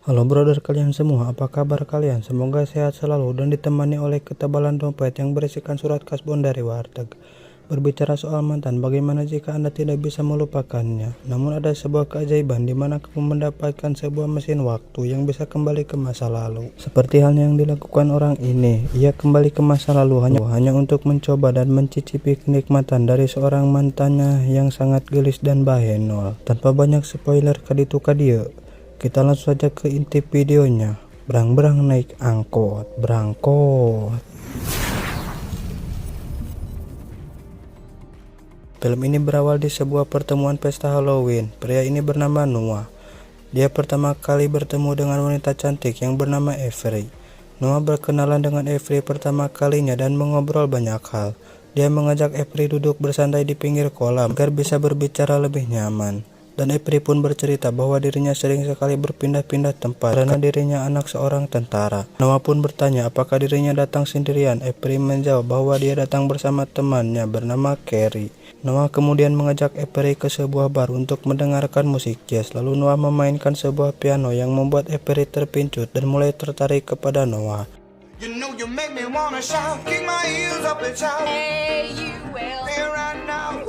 Halo brother kalian semua, apa kabar kalian? Semoga sehat selalu dan ditemani oleh ketebalan dompet yang berisikan surat kasbon dari warteg. Berbicara soal mantan, bagaimana jika Anda tidak bisa melupakannya? Namun ada sebuah keajaiban di mana kamu mendapatkan sebuah mesin waktu yang bisa kembali ke masa lalu. Seperti halnya yang dilakukan orang ini, ia kembali ke masa lalu hanya untuk mencoba dan mencicipi kenikmatan dari seorang mantannya yang sangat gelis dan bahenol. Tanpa banyak spoiler kaditu kadio, kita langsung saja ke inti videonya. Berang-berang naik angkot, berangkot. Film ini berawal di sebuah pertemuan pesta Halloween. Pria ini bernama Noah. Dia pertama kali bertemu dengan wanita cantik yang bernama Avery. Noah berkenalan dengan Avery pertama kalinya dan mengobrol banyak hal. Dia mengajak Avery duduk bersantai di pinggir kolam agar bisa berbicara lebih nyaman. Dan Avery pun bercerita bahwa dirinya sering sekali berpindah-pindah tempat karena dirinya anak seorang tentara. Noah pun bertanya apakah dirinya datang sendirian. Avery menjawab bahwa dia datang bersama temannya bernama Carrie. Noah kemudian mengajak Avery ke sebuah bar untuk mendengarkan musik jazz. Lalu Noah memainkan sebuah piano yang membuat Avery terpincut dan mulai tertarik kepada Noah. You know you make me wanna shout, kick my heels up and shout. Hey, you will. Right now.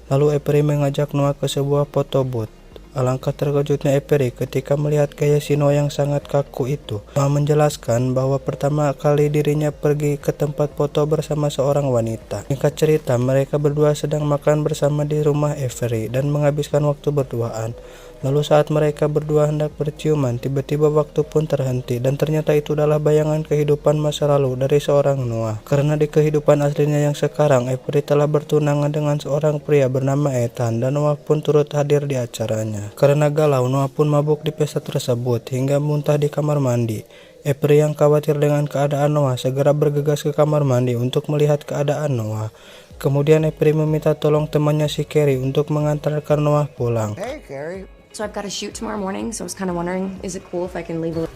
Lalu Avery mengajak Noah ke sebuah foto booth. Alangkah terkejutnya Avery ketika melihat gaya si Noah yang sangat kaku itu. Noah menjelaskan bahwa pertama kali dirinya pergi ke tempat foto bersama seorang wanita. Singkat cerita, mereka berdua sedang makan bersama di rumah Avery dan menghabiskan waktu berduaan. Lalu saat mereka berdua hendak berciuman, tiba-tiba waktu pun terhenti dan ternyata itu adalah bayangan kehidupan masa lalu dari seorang Noah. Karena di kehidupan aslinya yang sekarang, Avery telah bertunangan dengan seorang pria bernama Ethan dan Noah pun turut hadir di acaranya. Karena galau, Noah pun mabuk di pesta tersebut hingga muntah di kamar mandi. Avery yang khawatir dengan keadaan Noah segera bergegas ke kamar mandi untuk melihat keadaan Noah. Kemudian Avery meminta tolong temannya si Carrie untuk mengantarkan Noah pulang. Hey Carrie. So I've got to shoot tomorrow morning, so I was kind of wondering, is it cool if I can leave a...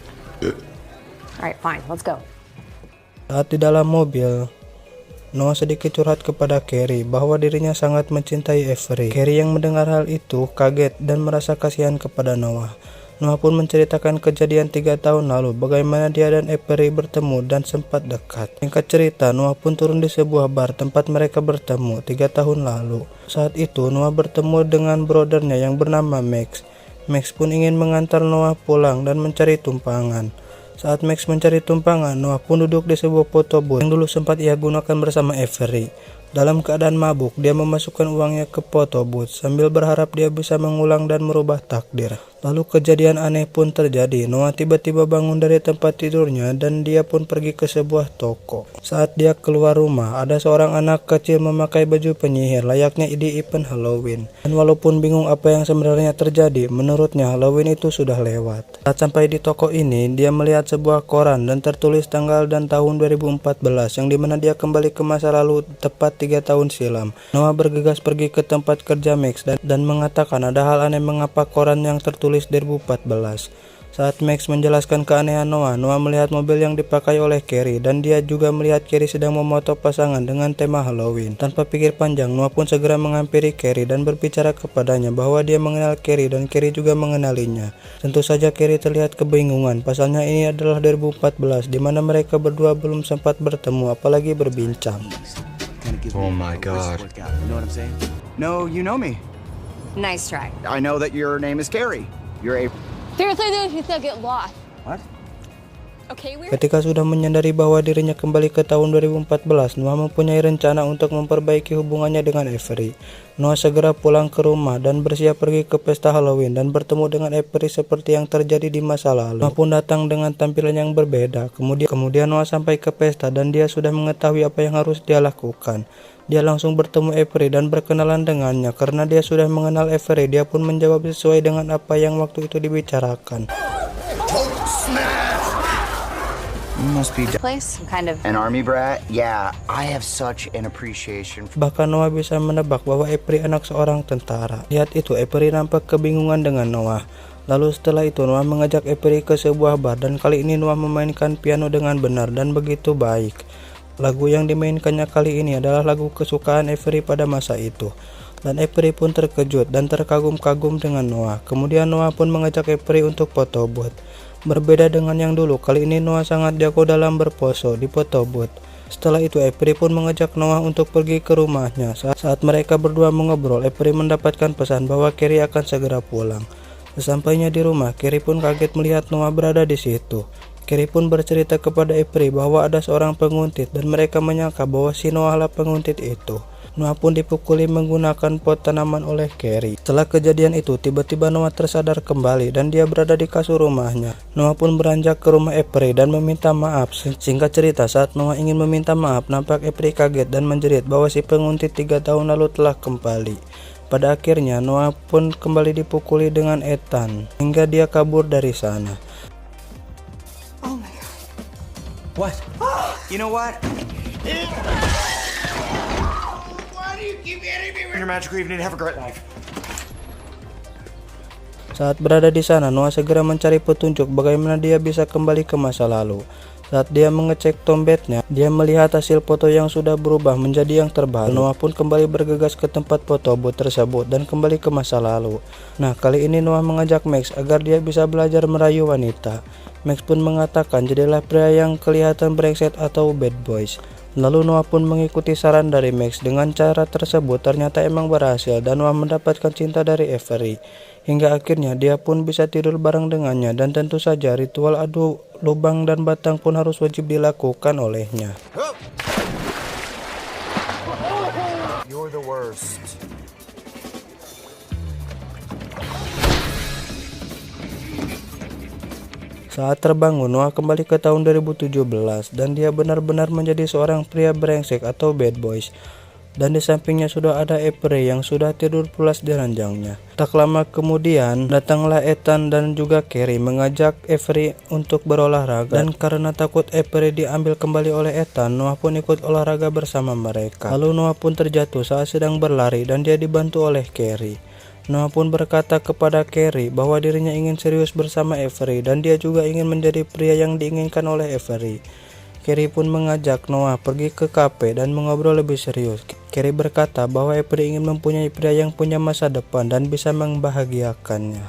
Alright, fine, let's go. Saat di dalam mobil, Noah sedikit curhat kepada Carrie bahwa dirinya sangat mencintai Avery. Carrie yang mendengar hal itu kaget dan merasa kasihan kepada Noah. Noah pun menceritakan kejadian 3 tahun lalu, bagaimana dia dan Avery bertemu dan sempat dekat. Singkat cerita, Noah pun turun di sebuah bar tempat mereka bertemu 3 tahun lalu. Saat itu, Noah bertemu dengan brothernya yang bernama Max. Max pun ingin mengantar Noah pulang dan mencari tumpangan. Saat Max mencari tumpangan, Noah pun duduk di sebuah foto booth yang dulu sempat ia gunakan bersama Avery. Dalam keadaan mabuk, dia memasukkan uangnya ke foto booth sambil berharap dia bisa mengulang dan merubah takdir. Lalu kejadian aneh pun terjadi. Noah tiba-tiba bangun dari tempat tidurnya dan dia pun pergi ke sebuah toko. Saat dia keluar rumah, ada seorang anak kecil memakai baju penyihir layaknya di event Halloween. Dan walaupun bingung apa yang sebenarnya terjadi, menurutnya Halloween itu sudah lewat. Saat sampai di toko ini, dia melihat sebuah koran dan tertulis tanggal dan tahun 2014 yang dimana dia kembali ke masa lalu tepat 3 tahun silam. Noah bergegas pergi ke tempat kerja Max dan mengatakan ada hal aneh mengapa koran yang tertulis 2014. Saat Max menjelaskan keanehan Noah, Noah melihat mobil yang dipakai oleh Carrie dan dia juga melihat Carrie sedang memoto pasangan dengan tema Halloween. Tanpa pikir panjang, Noah pun segera menghampiri Carrie dan berbicara kepadanya bahwa dia mengenal Carrie dan Carrie juga mengenalinya. Tentu saja Carrie terlihat kebingungan, pasalnya ini adalah 2014 di mana mereka berdua belum sempat bertemu apalagi berbincang. Oh my god. You know what I'm saying? No, you know me. Nice try. I know that your name is Carrie. You're a... Seriously, dude, you still get lost. What? Okay, we're... Ketika sudah menyadari bahwa dirinya kembali ke tahun 2014, Noah mempunyai rencana untuk memperbaiki hubungannya dengan Avery. Noah segera pulang ke rumah dan bersiap pergi ke pesta Halloween dan bertemu dengan Avery seperti yang terjadi di masa lalu. Noah pun datang dengan tampilan yang berbeda. Kemudian Noah sampai ke pesta dan dia sudah mengetahui apa yang harus dia lakukan. Dia langsung bertemu Avery dan berkenalan dengannya. Karena dia sudah mengenal Avery, dia pun menjawab sesuai dengan apa yang waktu itu dibicarakan. You must be Place, I'm kind of... an army brat. Yeah, I have such an appreciation for... Bahkan Noah bisa menebak bahwa Avery anak seorang tentara. Lihat itu, Avery nampak kebingungan dengan Noah. Lalu setelah itu Noah mengajak Avery ke sebuah bar dan kali ini Noah memainkan piano dengan benar dan begitu baik. Lagu yang dimainkannya kali ini adalah lagu kesukaan Avery pada masa itu. Dan Avery pun terkejut dan terkagum-kagum dengan Noah. Kemudian Noah pun mengajak Avery untuk foto booth. Berbeda dengan yang dulu, kali ini Noah sangat jago dalam berpose di foto booth. Setelah itu Avery pun mengajak Noah untuk pergi ke rumahnya. Saat mereka berdua mengobrol, Avery mendapatkan pesan bahwa Carrie akan segera pulang. Sesampainya di rumah, Carrie pun kaget melihat Noah berada di situ. Carrie pun bercerita kepada Avery bahwa ada seorang penguntit dan mereka menyangka bahwa si Noah lah penguntit itu. Noah pun dipukuli menggunakan pot tanaman oleh Carrie. Setelah kejadian itu, tiba-tiba Noah tersadar kembali dan dia berada di kasur rumahnya. Noah pun beranjak ke rumah Avery dan meminta maaf. Singkat cerita, saat Noah ingin meminta maaf, nampak Avery kaget dan menjerit bahwa si penguntit 3 tahun lalu telah kembali. Pada akhirnya, Noah pun kembali dipukuli dengan Ethan hingga dia kabur dari sana. Oh my god. What? You know what? Your magical evening. Have a great life. Saat berada di sana, Noah segera mencari petunjuk bagaimana dia bisa kembali ke masa lalu. Saat dia mengecek tombetnya, dia melihat hasil foto yang sudah berubah menjadi yang terbaru. Noah pun kembali bergegas ke tempat foto booth tersebut dan kembali ke masa lalu. Nah, kali ini Noah mengajak Max agar dia bisa belajar merayu wanita. Max pun mengatakan jadilah pria yang kelihatan brengsek atau bad boys. Lalu Noah pun mengikuti saran dari Max. Dengan cara tersebut ternyata emang berhasil dan Noah mendapatkan cinta dari Avery. Hingga akhirnya dia pun bisa tidur bareng dengannya, dan tentu saja ritual adu lubang dan batang pun harus wajib dilakukan olehnya. You're the worst. Saat terbangun, Noah kembali ke tahun 2017 dan dia benar-benar menjadi seorang pria brengsek atau bad boys. Dan di sampingnya sudah ada Avery yang sudah tidur pulas di ranjangnya. Tak lama kemudian, datanglah Ethan dan juga Carrie mengajak Avery untuk berolahraga. Dan karena takut Avery diambil kembali oleh Ethan, Noah pun ikut olahraga bersama mereka. Lalu Noah pun terjatuh saat sedang berlari dan dia dibantu oleh Carrie. Noah pun berkata kepada Carrie bahwa dirinya ingin serius bersama Avery dan dia juga ingin menjadi pria yang diinginkan oleh Avery. Carrie pun mengajak Noah pergi ke kafe dan mengobrol lebih serius. Carrie berkata bahwa Avery ingin mempunyai pria yang punya masa depan dan bisa membahagiakannya.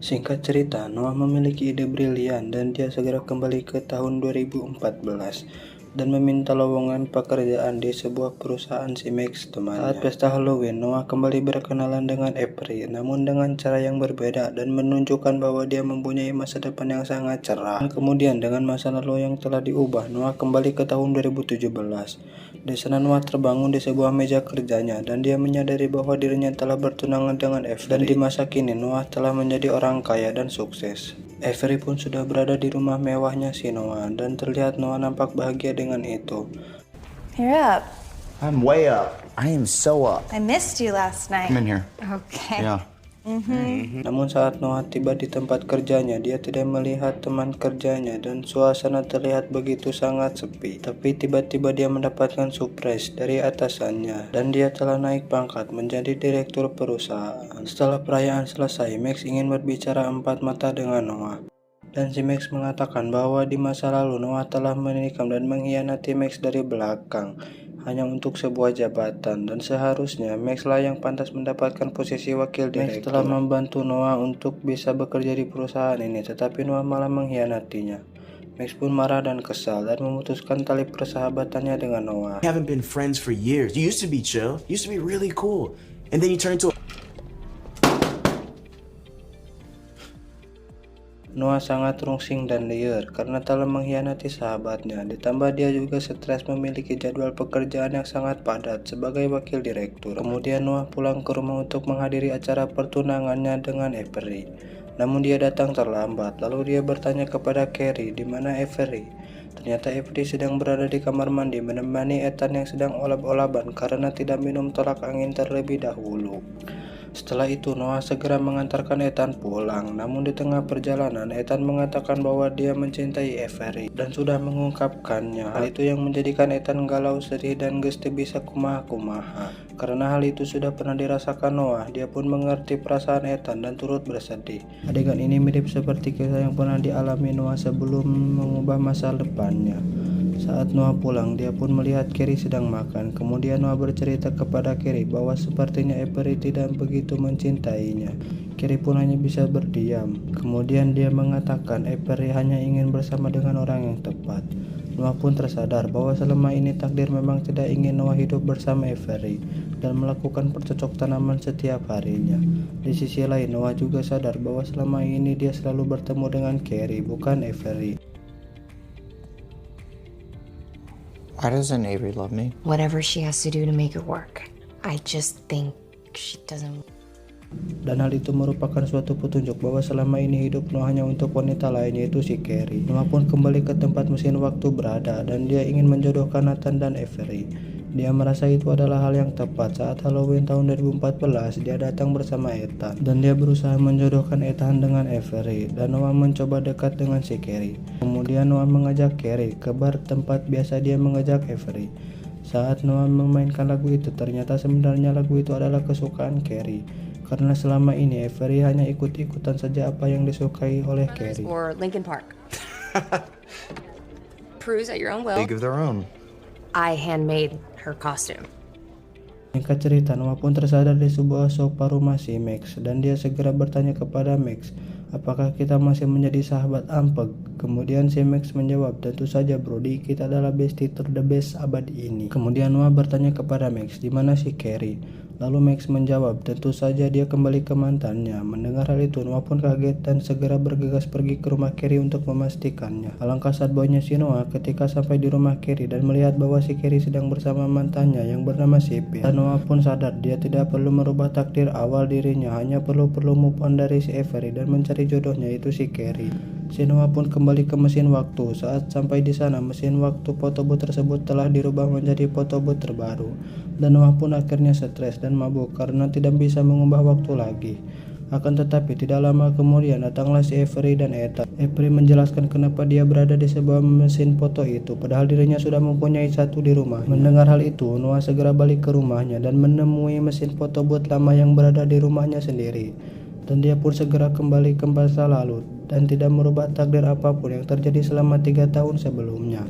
Singkat cerita, Noah memiliki ide brilian dan dia segera kembali ke tahun 2014 dan meminta lowongan pekerjaan di sebuah perusahaan si Max temannya. Saat pesta Halloween, Noah kembali berkenalan dengan Avery, namun dengan cara yang berbeda dan menunjukkan bahwa dia mempunyai masa depan yang sangat cerah. Dan kemudian dengan masa lalu yang telah diubah, Noah kembali ke tahun 2017. Di sana Noah terbangun di sebuah meja kerjanya dan dia menyadari bahwa dirinya telah bertunangan dengan Avery. Dan di masa kini Noah telah menjadi orang kaya dan sukses. Avery pun sudah berada di rumah mewahnya si Noah dan terlihat Noah nampak bahagia dengan itu. You're up. I'm way up. I am so up. I missed you last night. Come in here. Okay. Yeah. Namun saat Noah tiba di tempat kerjanya, dia tidak melihat teman kerjanya dan suasana terlihat begitu sangat sepi. Tapi tiba-tiba dia mendapatkan surprise dari atasannya dan dia telah naik pangkat menjadi direktur perusahaan. Setelah perayaan selesai, Max ingin berbicara empat mata dengan Noah. Dan si Max mengatakan bahwa di masa lalu Noah telah menikam dan mengkhianati Max dari belakang hanya untuk sebuah jabatan, dan seharusnya Max lah yang pantas mendapatkan posisi wakil direktur. Max telah membantu Noah untuk bisa bekerja di perusahaan ini, tetapi Noah malah mengkhianatinya. Max pun marah dan kesal dan memutuskan tali persahabatannya dengan Noah. We haven't been friends for years. You used to be chill. You used to be really cool. And then you turned to Noah sangat rungsing dan liar karena telah mengkhianati sahabatnya. Ditambah dia juga stres memiliki jadwal pekerjaan yang sangat padat sebagai wakil direktur. Kemudian Noah pulang ke rumah untuk menghadiri acara pertunangannya dengan Avery. Namun dia datang terlambat. Lalu dia bertanya kepada Carrie di mana Avery. Ternyata Avery sedang berada di kamar mandi menemani Ethan yang sedang olap-olaban karena tidak minum tolak angin terlebih dahulu. Setelah itu Noah segera mengantarkan Ethan pulang. Namun di tengah perjalanan Ethan mengatakan bahwa dia mencintai Avery dan sudah mengungkapkannya. Hal itu yang menjadikan Ethan galau, sedih dan gesti bisa kumaha-kumaha. Karena hal itu sudah pernah dirasakan Noah, dia pun mengerti perasaan Ethan dan turut bersedih. Adegan ini mirip seperti kisah yang pernah dialami Noah sebelum mengubah masa depannya. Saat Noah pulang, dia pun melihat Carrie sedang makan. Kemudian Noah bercerita kepada Carrie bahwa sepertinya Avery tidak begitu mencintainya. Carrie pun hanya bisa berdiam. Kemudian dia mengatakan Avery hanya ingin bersama dengan orang yang tepat. Noah pun tersadar bahwa selama ini takdir memang tidak ingin Noah hidup bersama Avery dan melakukan bercocok tanaman setiap harinya. Di sisi lain, Noah juga sadar bahwa selama ini dia selalu bertemu dengan Carrie, bukan Avery. Why doesn't Avery love me? Whatever she has to do to make it work. I just think she doesn't. Dan hal itu merupakan suatu petunjuk bahwa selama ini hidup Noah hanya untuk wanita lain, yaitu si Carrie. Noah pun kembali ke tempat mesin waktu berada dan dia ingin menjodohkan Nathan dan Avery. Dia merasa itu adalah hal yang tepat. Saat Halloween tahun 2014, dia datang bersama Ethan dan dia berusaha menjodohkan Ethan dengan Avery, dan Noah mencoba dekat dengan si Carrie. Kemudian Noah mengajak Carrie ke bar tempat biasa dia mengajak Avery. Saat Noah memainkan lagu itu, ternyata sebenarnya lagu itu adalah kesukaan Carrie. Karena selama ini Avery hanya ikut-ikutan saja apa yang disukai oleh Carrie. Or Linkin Park. Cruise at your own will. League of their own. I handmade her costume. Singkat cerita, Noah pun tersadar di sebuah sofa rumah si Max dan dia segera bertanya kepada Max, apakah kita masih menjadi sahabat ampeg? Kemudian si Max menjawab, tentu saja Brody, kita adalah bestie the best abad ini. Kemudian Noah bertanya kepada Max, di mana si Carrie? Lalu Max menjawab, tentu saja dia kembali ke mantannya. Mendengar hal itu, Noah pun kaget dan segera bergegas pergi ke rumah Carrie untuk memastikannya. Alangkah sad boynya si Noah ketika sampai di rumah Carrie dan melihat bahwa si Carrie sedang bersama mantannya yang bernama Sipil. Dan Noah pun sadar dia tidak perlu merubah takdir awal dirinya, hanya perlu move on dari si Avery dan mencari jodohnya, yaitu si Carrie. Si Noah pun kembali ke mesin waktu. Saat sampai di sana, mesin waktu photobooth tersebut telah dirubah menjadi photobooth terbaru. Dan Noah pun akhirnya stres dan mabuk karena tidak bisa mengubah waktu lagi. Akan tetapi tidak lama kemudian datanglah si Avery dan Ethan. Avery menjelaskan kenapa dia berada di sebuah mesin foto itu, padahal dirinya sudah mempunyai satu di rumah. Mendengar hal itu, Noah segera balik ke rumahnya dan menemui mesin foto booth lama yang berada di rumahnya sendiri. Dan dia pun segera kembali ke masa lalu dan tidak merubah takdir apapun yang terjadi selama 3 tahun sebelumnya.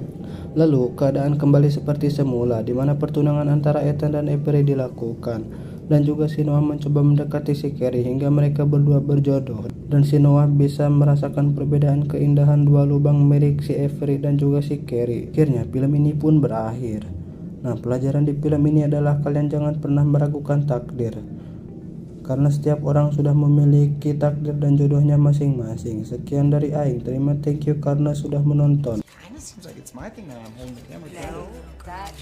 Lalu keadaan kembali seperti semula, di mana pertunangan antara Ethan dan Avery dilakukan. Dan juga si Noah mencoba mendekati si Carrie hingga mereka berdua berjodoh. Dan si Noah bisa merasakan perbedaan keindahan dua lubang milik si Avery dan juga si Carrie. Akhirnya film ini pun berakhir. Nah, pelajaran di film ini adalah kalian jangan pernah meragukan takdir. Karena setiap orang sudah memiliki takdir dan jodohnya masing-masing. Sekian dari Aing. Terima thank you karena sudah menonton. Kinda seems like it's my thing now. I'm holding the camera. No, that.